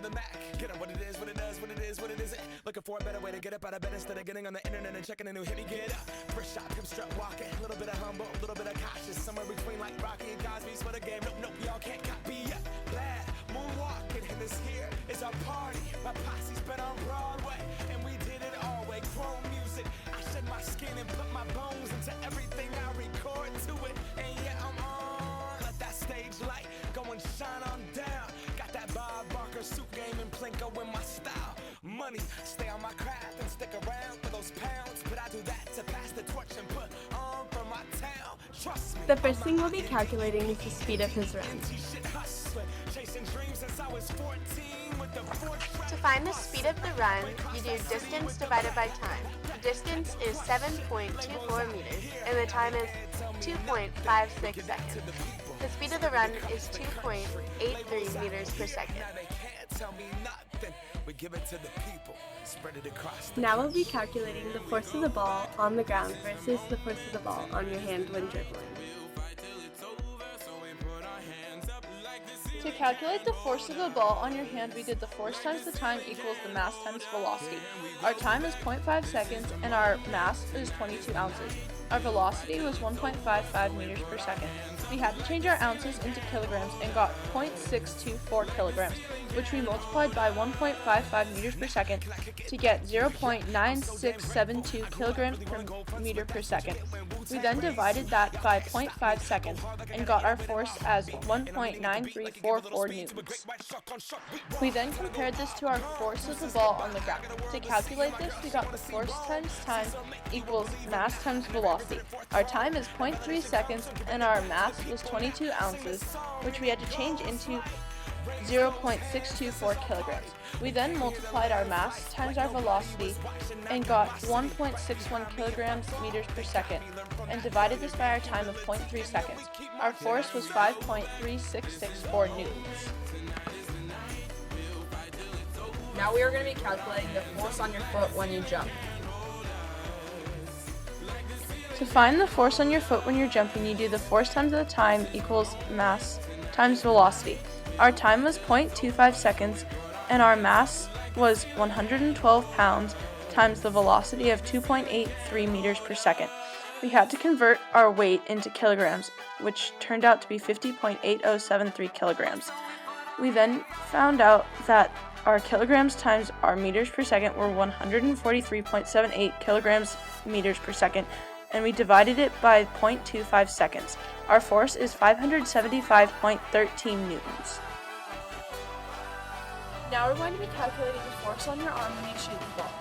of the Mac. Get on what it is, what it does, what it is, what it isn't. Looking for a better way to get up out of bed instead of getting on the internet and checking a new hit. Me get up, first shot, come strut walking. A little bit of humble, a little bit of cautious. Somewhere between like Rocky and Cosby's for the game. Nope, nope, y'all can't copy yet. Glad moonwalking, and this here is our party. My posse's been on Broadway, and we did it all way. Chrome music, I shed my skin and put my bones into everything I record to it. And yeah, I'm on. Let that stage light go and shine on down. Got that Bob Barker suit game and Plinko in my style. Money, stay on my craft and stick around for those pounds. But I do that to pass the torch and put on for my town. Trust me. The first thing we'll be calculating is the speed of his run. To find the speed of the run, you do distance divided by time. The distance is 7.24 meters, and the time is 2.56 seconds. The speed of the run is 2.83 meters per second. Now we'll be calculating the force of the ball on the ground versus the force of the ball on your hand when dribbling. To calculate the force of the ball on your hand, we did the force times the time equals the mass times velocity. Our time is 0.5 seconds and our mass is 22 ounces. Our velocity was 1.55 meters per second. We had to change our ounces into kilograms and got 0.624 kilograms, which we multiplied by 1.55 meters per second to get 0.9672 kilograms per meter per second. We then divided that by 0.5 seconds and got our force as 1.9344 newtons. We then compared this to our force of the ball on the ground. To calculate this, we got the force times time equals mass times velocity. Our time is 0.3 seconds and our mass was 22 ounces, which we had to change into 0.624 kilograms. We then multiplied our mass times our velocity and got 1.61 kilograms meters per second and divided this by our time of 0.3 seconds. Our force was 5.3664 newtons. Now we are going to be calculating the force on your foot when you jump. To find the force on your foot when you're jumping, you do the force times the time equals mass times velocity. Our time was 0.25 seconds and our mass was 112 pounds times the velocity of 2.83 meters per second. We had to convert our weight into kilograms, which turned out to be 50.8073 kilograms. We then found out that our kilograms times our meters per second were 143.78 kilograms meters per second, and we divided it by 0.25 seconds. Our force is 575.13 newtons. Now we're going to be calculating the force on your arm when you shoot the ball.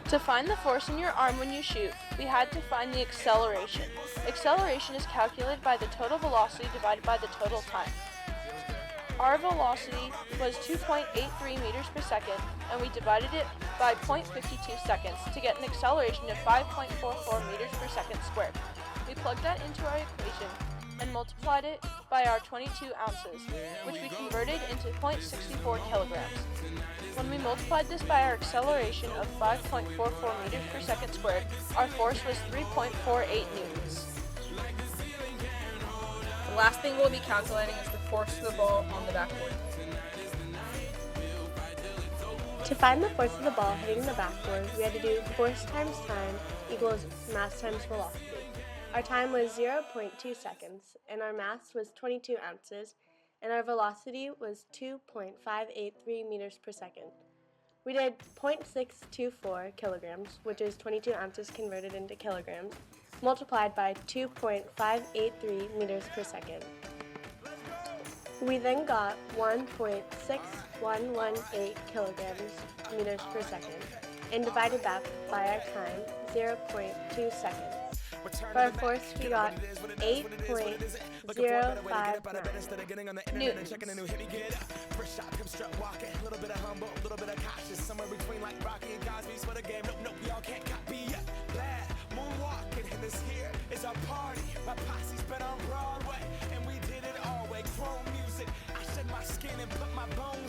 To find the force in your arm when you shoot, we had to find the acceleration. Acceleration is calculated by the total velocity divided by the total time. Our velocity was 2.83 meters per second, and we divided it by 0.52 seconds to get an acceleration of 5.44 meters per second squared. We plugged that into our equation and multiplied it by our 22 ounces, which we converted into 0.64 kilograms. When we multiplied this by our acceleration of 5.44 meters per second squared, our force was 3.48 newtons. The last thing we'll be calculating is the force of the ball on the backboard. To find the force of the ball hitting the backboard, we had to do force times time equals mass times velocity. Our time was 0.2 seconds, and our mass was 22 ounces, and our velocity was 2.583 meters per second. We did 0.624 kilograms, which is 22 ounces converted into kilograms, multiplied by 2.583 meters per second. We then got 1.6118 kilograms meters per second and divided that by our time, 0.2 seconds. For our force, we got 8.059 newtons. Here is our party. My posse's been on Broadway, and we did it all way. Chrome music, I shed my skin and put my bones